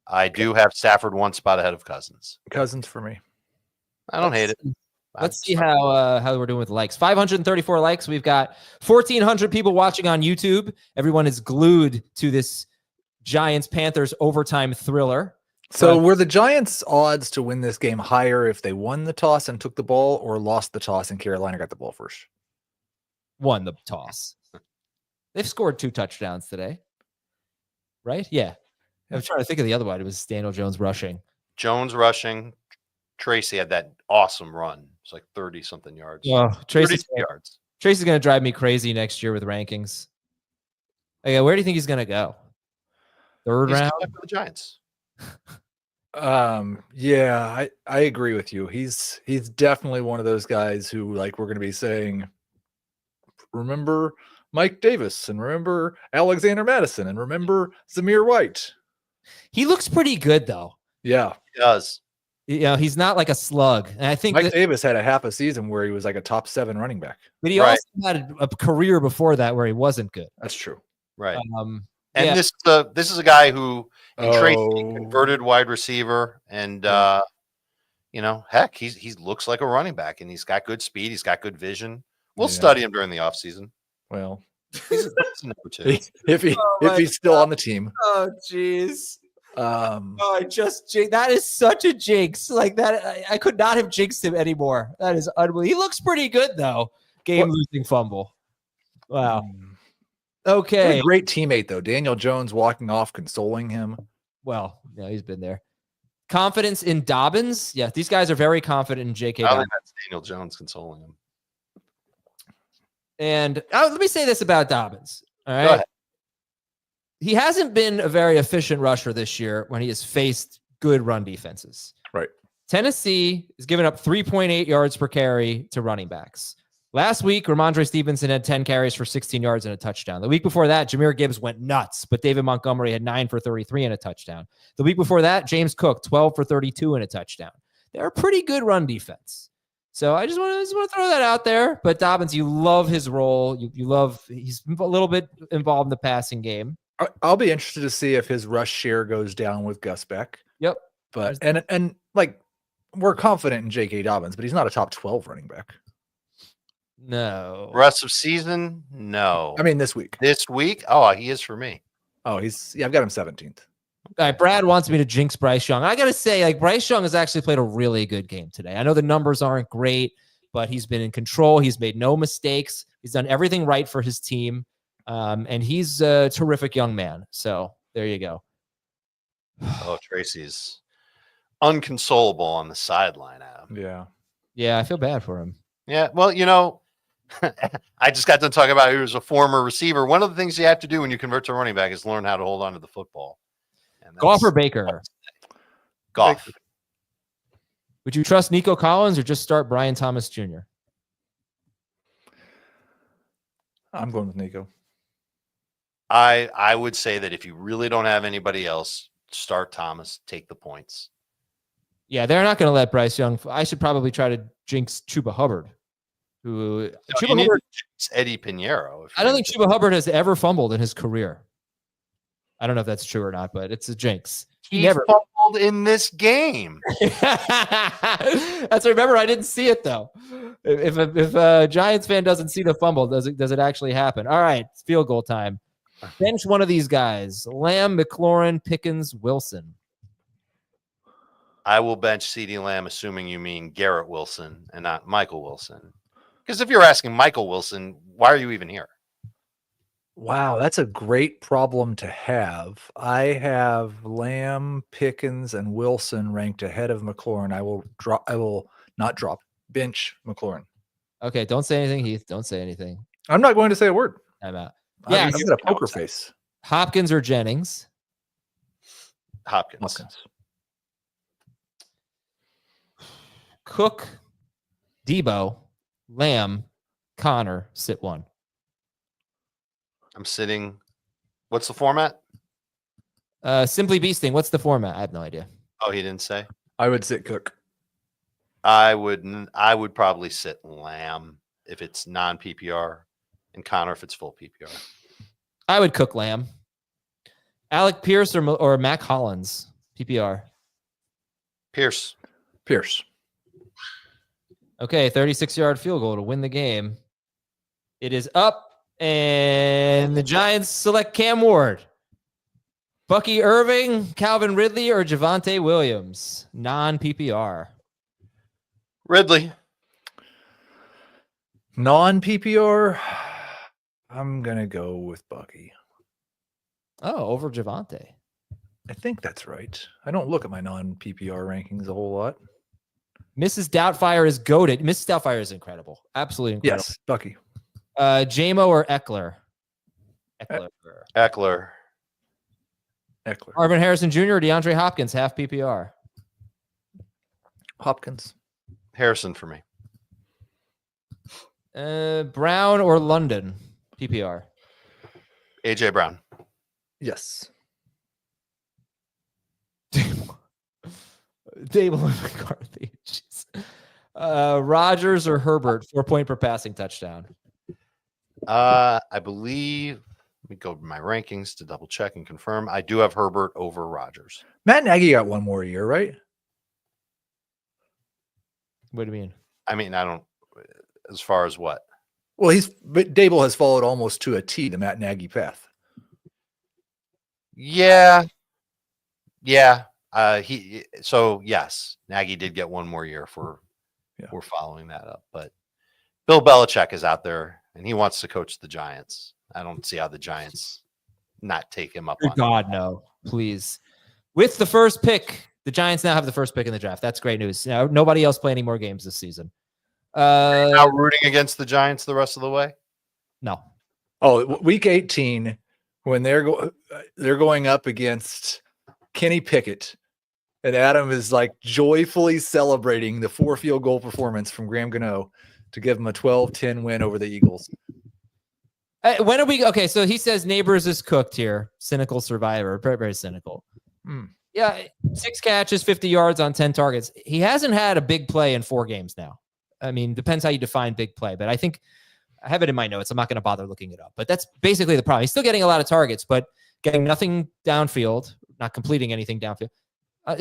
I do have Stafford one spot ahead of Cousins. Cousins for me. I don't hate it. Let's see how we're doing with likes. 534 likes. We've got 1,400 people watching on YouTube. Everyone is glued to this Giants-Panthers overtime thriller. So were the Giants' odds to win this game higher if they won the toss and took the ball, or lost the toss and Carolina got the ball first? Won the toss. They've scored 2 touchdowns today. Right? Yeah. I'm trying to think of the other one. It was Daniel Jones rushing. Jones rushing. Tracy had that awesome run. It's like 30-something yards. Oh, 32 yards. Tracy's going to drive me crazy next year with rankings. Okay, where do you think he's going to go? Third He's round? going for the Giants. Yeah, I agree with you. He's definitely one of those guys who, like, we're going to be saying, remember Mike Davis and remember Alexander Madison and remember Zamir White. He looks pretty good, though. Yeah, He does. You know, he's not like a slug. And I think Mike Davis had a half a season where he was like a top 7 running back. but he Right. also had a career before that where he wasn't good. That's true. Right. And And this is a guy who in Tracy converted wide receiver, and heck, he looks like a running back, and he's got good speed, he's got good vision. We'll study him during the offseason. Well, He's a number 2. if he's still on the team. Oh, jeez. Oh, That is such a jinx. Like that, I could not have jinxed him anymore. That is unbelievable. He looks pretty good, though. Game-losing fumble. Wow. What Okay. a great teammate, though. Daniel Jones walking off, consoling him. Well, yeah, he's been there. Confidence in Dobbins. Yeah, these guys are very confident in J.K. I Dobbins. think that's Daniel Jones consoling him. And let me say this about Dobbins. All Go right. ahead. He hasn't been a very efficient rusher this year when he has faced good run defenses. Right. Tennessee is giving up 3.8 yards per carry to running backs. Last week, Ramondre Stevenson had 10 carries for 16 yards and a touchdown. The week before that, Jahmyr Gibbs went nuts, but David Montgomery had 9 for 33 and a touchdown. The week before that, James Cook, 12 for 32 and a touchdown. They're a pretty good run defense. So I just want to throw that out there. But Dobbins, you love his role. You love he's a little bit involved in the passing game. I'll be interested to see if his rush share goes down with Gus Beck. Yep. But and like we're confident in J.K. Dobbins, but he's not a top 12 running back. No. Rest of season? No. I mean, this week. This week? Oh, he is for me. Oh, I've got him 17th. All right, Brad wants me to jinx Bryce Young. I got to say, like, Bryce Young has actually played a really good game today. I know the numbers aren't great, but he's been in control. He's made no mistakes. He's done everything right for his team. And he's a terrific young man. So there you go. Oh, Tracy's unconsolable on the sideline, Adam. Yeah. Yeah, I feel bad for him. Yeah, well, I just got done talking about he was a former receiver. One of the things you have to do when you convert to running back is learn how to hold on to the football. And Goff or Baker? Goff. Would you trust Nico Collins or just start Brian Thomas Jr.? I'm going with Nico. I would say that if you really don't have anybody else, start Thomas, take the points. Yeah, they're not going to let Bryce Young. I should probably try to jinx Chuba Hubbard. Chuba Hubbard, it's Eddie Pinheiro. I don't think Chuba Hubbard has ever fumbled in his career. I don't know if that's true or not, but it's a jinx. He never fumbled in this game. That's remember. I didn't see it though. If a Giants fan doesn't see the fumble, does it actually happen? All right, it's field goal time. Bench one of these guys: Lamb, McLaurin, Pickens, Wilson. I will bench CeeDee Lamb, assuming you mean Garrett Wilson and not Michael Wilson. Because if you're asking Michael Wilson, why are you even here? Wow, that's a great problem to have. I have Lamb, Pickens, and Wilson ranked ahead of McLaurin. I will not drop. Bench McLaurin. Okay, don't say anything, Heath. Don't say anything. I'm not going to say a word. I'm out. Yeah, Yeah, I've got a poker face. Hopkins or Jennings? Hopkins. Cook, Debo, Lamb, Connor, sit one. I'm sitting. What's the format? Simply Beasting. What's the format? I have no idea. Oh, he didn't say. I would sit Cook. I would probably sit Lamb if it's non PPR, and Connor if it's full PPR. I would cook Lamb. Alec Pierce or Mac Hollins, PPR. Pierce. Okay, 36-yard field goal to win the game. It is up, and the Giants select Cam Ward. Bucky Irving, Calvin Ridley, or Javonte Williams, non-PPR. Ridley. Non-PPR, I'm going to go with Bucky. Oh, over Javonte. I think that's right. I don't look at my non-PPR rankings a whole lot. Mrs. Doubtfire is goated. Mrs. Doubtfire is incredible. Absolutely incredible. Yes, Bucky. JMO or Eckler? Eckler. Marvin Harrison Jr. or DeAndre Hopkins, half PPR? Hopkins. Harrison for me. Brown or London, PPR? AJ Brown. Yes. Dable and McCarthy. Rodgers or Herbert, 4 point per passing touchdown? I believe, let me go to my rankings to double check and confirm. I do have Herbert over Rodgers. Matt Nagy got one more year, right? What do you mean? I mean, I don't, as far as what? Well, but Dable has followed almost to a T the Matt Nagy path. Yeah. Yes, Nagy did get one more year for we're following that up. But Bill Belichick is out there and he wants to coach the Giants. I don't see how the Giants not take him up on God, that. no, please. With the first pick, the Giants now have the first pick in the draft. That's great news. Now, nobody else play any more games this season. Now rooting against the Giants the rest of the way? No. Oh, week 18, when they're going up against Kenny Pickett, and Adam is like joyfully celebrating the 4 field goal performance from Graham Gano to give him a 12-10 win over the Eagles. When are we? Okay, so he says Neighbors is cooked here. Cynical survivor. Very, very cynical. Yeah, 6 catches, 50 yards on 10 targets. He hasn't had a big play in 4 games now. I mean, depends how you define big play, but I think I have it in my notes. I'm not going to bother looking it up, but that's basically the problem. He's still getting a lot of targets, but getting nothing downfield, not completing anything downfield.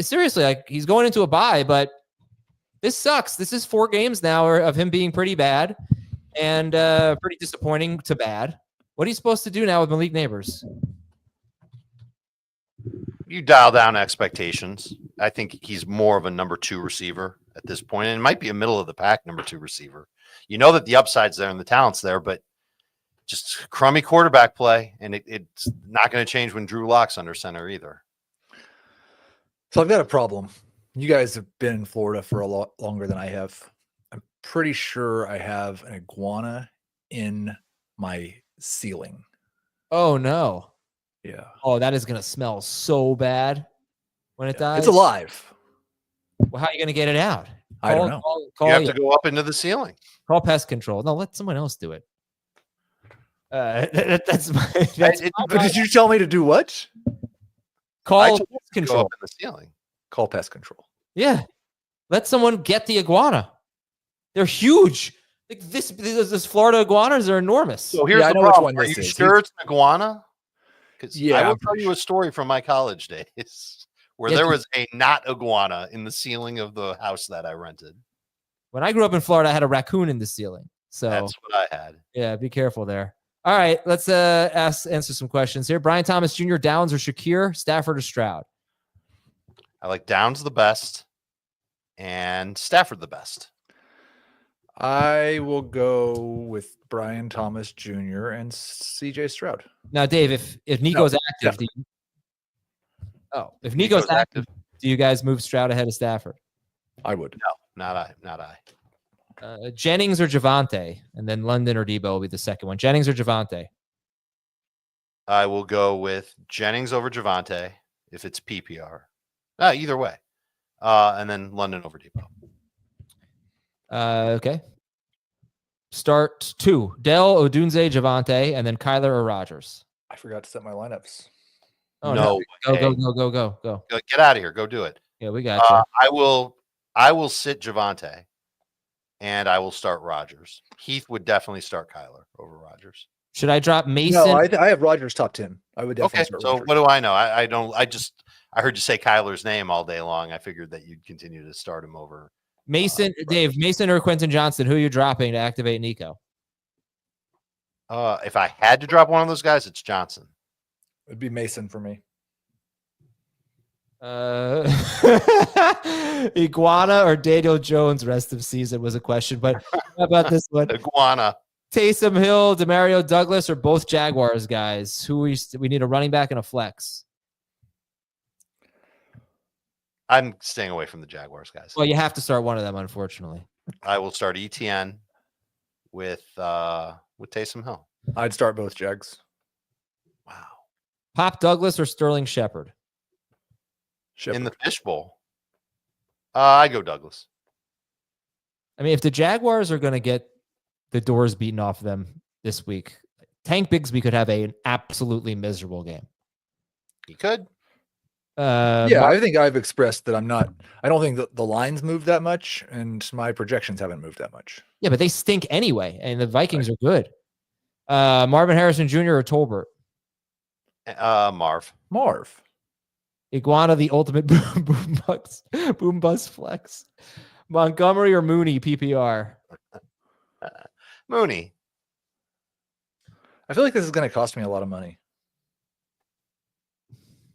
Seriously, like he's going into a bye, but this sucks. This is 4 games now of him being pretty bad and pretty disappointing to bad. What are you supposed to do now with Malik Neighbors? You dial down expectations. I think he's more of a number 2 receiver at this point, and it might be a middle of the pack number 2 receiver. You know that the upside's there and the talent's there, but just crummy quarterback play, and it's not going to change when Drew Lock's under center either. So I've got a problem. You guys have been in Florida for a lot longer than I have. I'm pretty sure I have an iguana in my ceiling. Oh, no. Yeah. Oh, that is going to smell so bad when it dies. It's alive. Well, how are you going to get it out? I don't know. You have to go up into the ceiling. Call pest control. No, let someone else do it. That's my. But did you tell me to do what? Call Go pest control. up in the ceiling. Call pest control. Yeah, let someone get the iguana. They're huge. Like this Florida iguanas are enormous. So here's Yeah, I the know which problem. one Are this you is. sure it's an iguana? Because Yeah, I will I'm tell pretty you a story from my college days where Yeah, there dude. was a not iguana in the ceiling of the house that I rented. When I grew up in Florida, I had a raccoon in the ceiling. So That's what I had. yeah, be careful there. All right, let's answer some questions here. Brian Thomas Jr., Downs or Shakir, Stafford or Stroud? I like Downs the best and Stafford the best. I will go with Brian Thomas Jr. and CJ Stroud. Now, Dave, if Nico's active, Stafford. if Nico's Nico's active, do you guys move Stroud ahead of Stafford? I would. No, not I. Jennings or Javonte, and then London or Debo will be the second one. Jennings or Javonte? I will go with Jennings over Javonte if it's PPR. Either way. And then London over Debo. Okay. Start 2. Dell, Odunze, Javonte, and then Kyler or Rodgers. I forgot to set my lineups. Oh, no. Go, way. go. Get out of here. Go do it. Yeah, we got you. I will sit Javonte and I will start Rodgers. Heath would definitely start Kyler over Rodgers. Should I drop Mason? No, I have Rodgers top 10. I would definitely Okay, start so Rodgers. what do I know? I don't. I heard you say Kyler's name all day long. I figured that you'd continue to start him over Mason, Dave, Mason or Quentin Johnson, who are you dropping to activate Nico? If I had to drop one of those guys, it's Johnson. It'd be Mason for me. Iguana or Daniel Jones rest of season was a question, but how about this one? Iguana. Taysom Hill, Demario Douglas, or both Jaguars guys? Who we need a running back and a flex. I'm staying away from the Jaguars guys. Well, you have to start one of them, unfortunately. I will start ETN with Taysom Hill. I'd start both Jags. Wow. Pop Douglas or Sterling Shepard? In the fishbowl. I go Douglas. I mean, if the Jaguars are going to get the doors beaten off them this week, Tank Bigsby could have an absolutely miserable game. He could. I think I've expressed that I don't think the lines move that much, and my projections haven't moved that much. Yeah, but they stink anyway, and the Vikings are good. Marvin Harrison Jr. or Tolbert? Marv. Iguana, the ultimate boom bust flex. Montgomery or Mooney, PPR? Mooney. I feel like this is going to cost me a lot of money.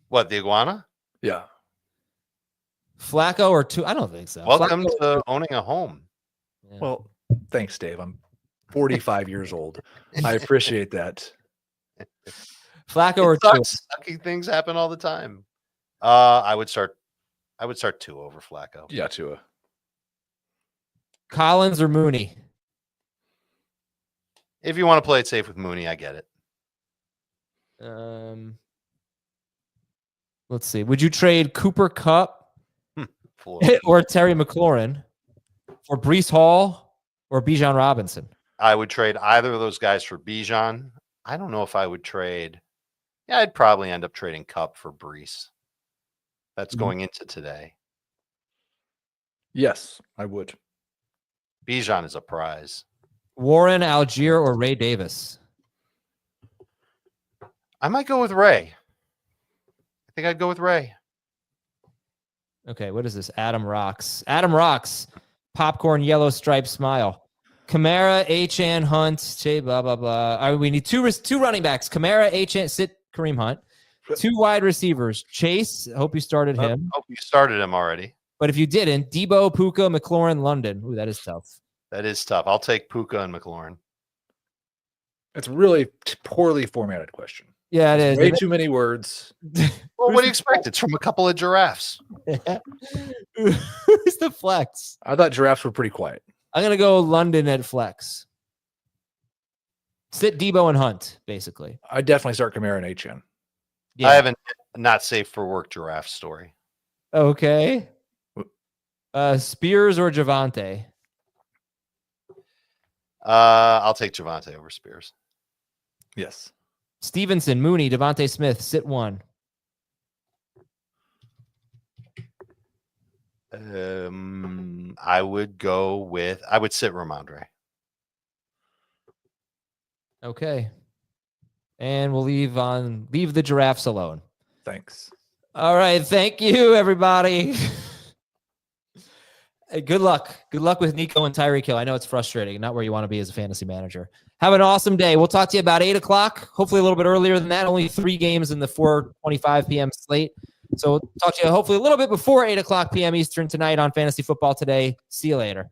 What, the Iguana? Yeah. Flacco or two? I don't think so. Welcome Flacco to owning a home. Yeah. Well, thanks, Dave. I'm 45 years old. I appreciate that. Flacco or two? Sucky things happen all the time. I would start 2 over Flacco. Yeah, Tua. Collins or Mooney? If you want to play it safe with Mooney, I get it. Let's see. Would you trade Cooper Kupp or Terry McLaurin for Breece Hall or Bijan Robinson? I would trade either of those guys for Bijan. I don't know if I would trade. Yeah, I'd probably end up trading Kupp for Breece. That's going into today. Yes, I would. Bijan is a prize. Warren, Algier, or Ray Davis? I might go with Ray. I think I'd go with Ray. Okay, what is this? Adam Rocks. Popcorn, yellow stripe smile. Kamara, H.N. Hunt, blah, blah, blah. All right, we need two running backs. Kamara, H.N. Sit Kareem Hunt. 2 wide receivers. Chase, I hope you started him. I hope you started him already. But if you didn't, Debo, Puka, McLaurin, London. Ooh, that is tough. That is tough. I'll take Puka and McLaurin. It's a really poorly formatted question. Yeah, it is. Way too many words. Well, what do you expect? It's from a couple of giraffes. Who's the flex? I thought giraffes were pretty quiet. I'm going to go London at flex. Sit Debo and Hunt, basically. I'd definitely start Kamara and HN. Yeah. I haven't not safe for work giraffe story. Okay. Spears or Javonte? I'll take Javonte over Spears. Yes. Stevenson, Mooney, Devontae Smith, sit 1. I would sit Ramondre. Okay. And we'll leave the giraffes alone. Thanks. All right. Thank you, everybody. Hey, good luck. Good luck with Nico and Tyreek Hill. I know it's frustrating, not where you want to be as a fantasy manager. Have an awesome day. We'll talk to you about 8 o'clock, hopefully a little bit earlier than that. Only 3 games in the 4:25 p.m. slate. So we'll talk to you hopefully a little bit before 8 o'clock p.m. Eastern tonight on Fantasy Football Today. See you later.